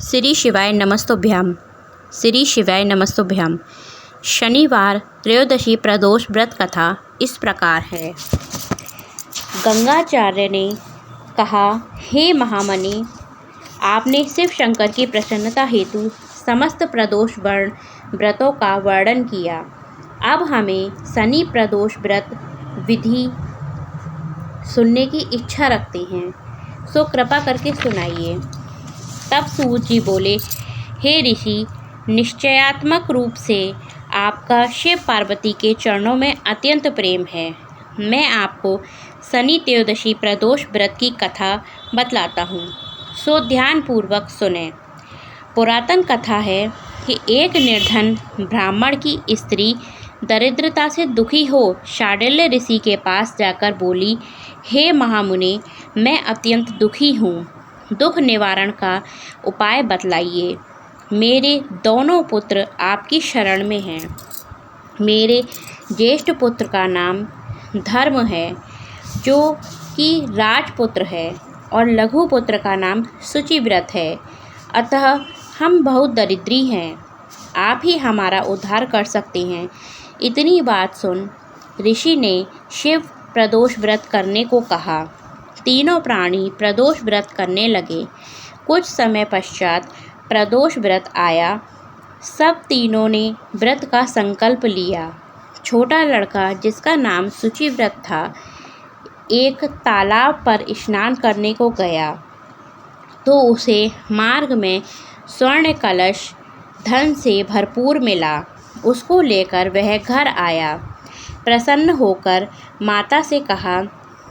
श्री शिवाय नमस्तुभ्याम। श्री शिवाय नमस्तुभ्याम। शनिवार त्रयोदशी प्रदोष व्रत कथा इस प्रकार है। गंगाचार्य ने कहा, हे महामनि, आपने शिव शंकर की प्रसन्नता हेतु समस्त प्रदोष व्रतों का वर्णन किया। अब हमें शनि प्रदोष व्रत विधि सुनने की इच्छा रखते हैं, सो कृपा करके सुनाइए। तब सूत जी बोले, हे ऋषि, निश्चयात्मक रूप से आपका शिव पार्वती के चरणों में अत्यंत प्रेम है। मैं आपको शनि त्रयोदशी प्रदोष व्रत की कथा बतलाता हूँ, सो ध्यानपूर्वक सुने। पुरातन कथा है कि एक निर्धन ब्राह्मण की स्त्री दरिद्रता से दुखी हो शांडिल्य ऋषि के पास जाकर बोली, हे महामुनि, मैं अत्यंत दुखी हूँ, दुख निवारण का उपाय बतलाइए। मेरे दोनों पुत्र आपकी शरण में हैं। मेरे ज्येष्ठ पुत्र का नाम धर्म है, जो कि राजपुत्र है, और लघु पुत्र का नाम शुचिव्रत है। अतः हम बहुत दरिद्री हैं, आप ही हमारा उद्धार कर सकते हैं। इतनी बात सुन ऋषि ने शिव प्रदोष व्रत करने को कहा। तीनों प्राणी प्रदोष व्रत करने लगे। कुछ समय पश्चात प्रदोष व्रत आया। सब तीनों ने व्रत का संकल्प लिया। छोटा लड़का, जिसका नाम शुचिव्रत था, एक तालाब पर स्नान करने को गया तो उसे मार्ग में स्वर्ण कलश धन से भरपूर मिला। उसको लेकर वह घर आया। प्रसन्न होकर माता से कहा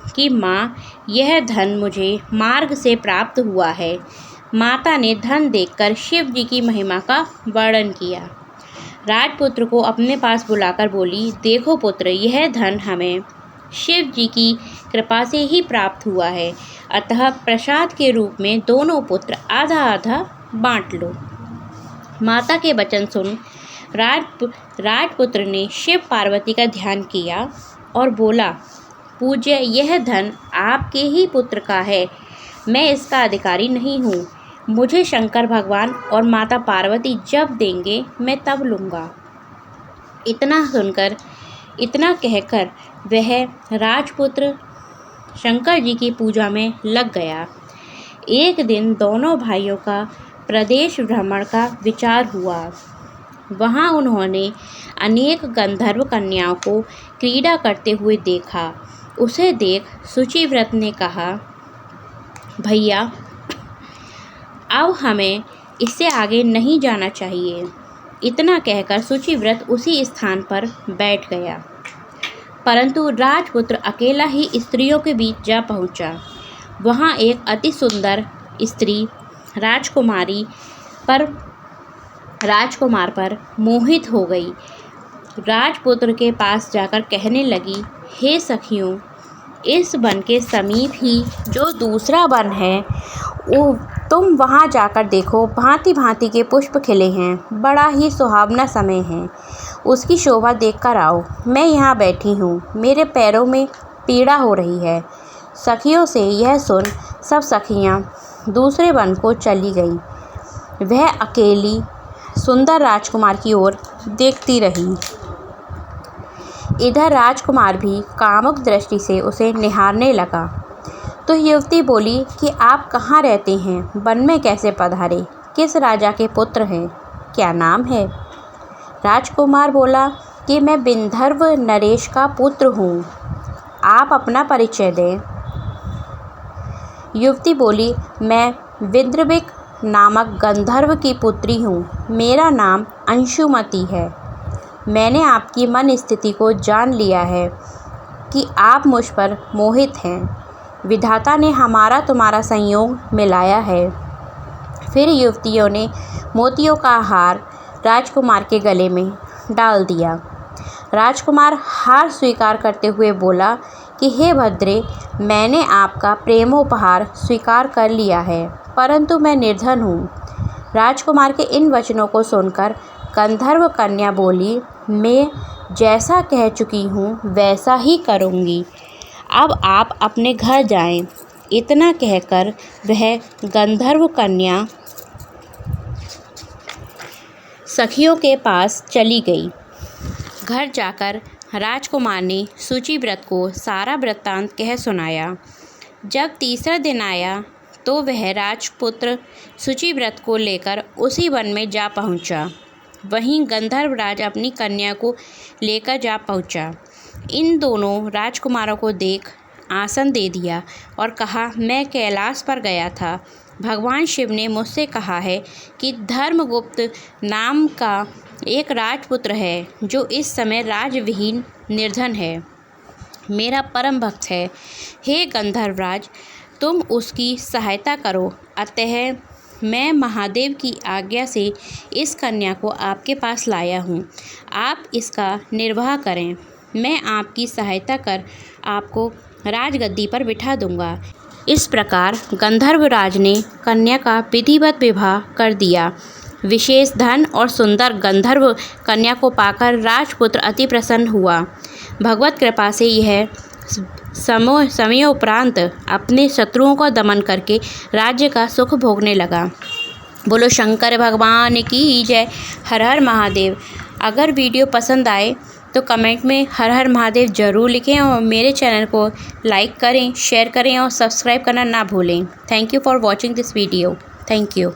कि माँ, यह धन मुझे मार्ग से प्राप्त हुआ है। माता ने धन देखकर शिव जी की महिमा का वर्णन किया। राजपुत्र को अपने पास बुलाकर बोली, देखो पुत्र, यह धन हमें शिव जी की कृपा से ही प्राप्त हुआ है, अतः प्रसाद के रूप में दोनों पुत्र आधा आधा बांट लो। माता के वचन सुन राजपुत्र ने शिव पार्वती का ध्यान किया और बोला, पूज्य, यह धन आपके ही पुत्र का है, मैं इसका अधिकारी नहीं हूँ। मुझे शंकर भगवान और माता पार्वती जब देंगे मैं तब लूँगा। इतना कहकर वह राजपुत्र शंकर जी की पूजा में लग गया। एक दिन दोनों भाइयों का प्रदेश भ्रमण का विचार हुआ। वहाँ उन्होंने अनेक गंधर्व कन्याओं को क्रीड़ा करते हुए देखा। उसे देख शुचिव्रत ने कहा, भैया, अब हमें इससे आगे नहीं जाना चाहिए। इतना कहकर शुचिव्रत उसी स्थान पर बैठ गया। परंतु राजपुत्र अकेला ही स्त्रियों के बीच जा पहुंचा। वहां एक अति सुंदर स्त्री राजकुमार पर मोहित हो गई। राजपुत्र के पास जाकर कहने लगी, हे सखियों, इस वन के समीप ही जो दूसरा वन है, तुम वहां जाकर देखो। भांति भांति के पुष्प खिले हैं, बड़ा ही सुहावना समय है। उसकी शोभा देखकर आओ। मैं यहाँ बैठी हूँ, मेरे पैरों में पीड़ा हो रही है। सखियों से यह सुन सब सखियाँ दूसरे वन को चली गई। वह अकेली सुंदर राजकुमार की ओर देखती रही। इधर राजकुमार भी कामुक दृष्टि से उसे निहारने लगा। तो युवती बोली कि आप कहाँ रहते हैं, वन में कैसे पधारे, किस राजा के पुत्र हैं, क्या नाम है? राजकुमार बोला कि मैं विंध्यर्व नरेश का पुत्र हूँ, आप अपना परिचय दें। युवती बोली, मैं विद्रविक नामक गंधर्व की पुत्री हूँ, मेरा नाम अंशुमति है। मैंने आपकी मन स्थिति को जान लिया है कि आप मुझ पर मोहित हैं। विधाता ने हमारा तुम्हारा संयोग मिलाया है। फिर युवतियों ने मोतियों का हार राजकुमार के गले में डाल दिया। राजकुमार हार स्वीकार करते हुए बोला कि हे भद्रे, मैंने आपका प्रेमोपहार स्वीकार कर लिया है, परंतु मैं निर्धन हूँ। राजकुमार के इन वचनों को सुनकर गंधर्व कन्या बोली, मैं जैसा कह चुकी हूँ वैसा ही करूँगी, अब आप अपने घर जाएं। इतना कहकर वह गंधर्व कन्या सखियों के पास चली गई। घर जाकर राजकुमार ने शुचिव्रत को सारा वृत्तांत कह सुनाया। जब तीसरा दिन आया तो वह राजपुत्र शुचिव्रत को लेकर उसी वन में जा पहुंचा। वहीं गंधर्वराज अपनी कन्या को लेकर जा पहुंचा। इन दोनों राजकुमारों को देख आसन दे दिया और कहा, मैं कैलाश पर गया था। भगवान शिव ने मुझसे कहा है कि धर्मगुप्त नाम का एक राजपुत्र है जो इस समय राजविहीन निर्धन है, मेरा परम भक्त है। हे गंधर्वराज, तुम उसकी सहायता करो। अतः मैं महादेव की आज्ञा से इस कन्या को आपके पास लाया हूँ। आप इसका निर्वाह करें। मैं आपकी सहायता कर आपको राजगद्दी पर बिठा दूंगा। इस प्रकार गंधर्वराज ने कन्या का विधिवत विवाह कर दिया। विशेष धन और सुंदर गंधर्व कन्या को पाकर राजपुत्र अति प्रसन्न हुआ। भगवत कृपा से यह समयोपरांत अपने शत्रुओं का दमन करके राज्य का सुख भोगने लगा। बोलो शंकर भगवान की जय। हर हर महादेव। अगर वीडियो पसंद आए तो कमेंट में हर हर महादेव ज़रूर लिखें और मेरे चैनल को लाइक करें, शेयर करें और सब्सक्राइब करना ना भूलें। Thank you for watching this video. Thank you.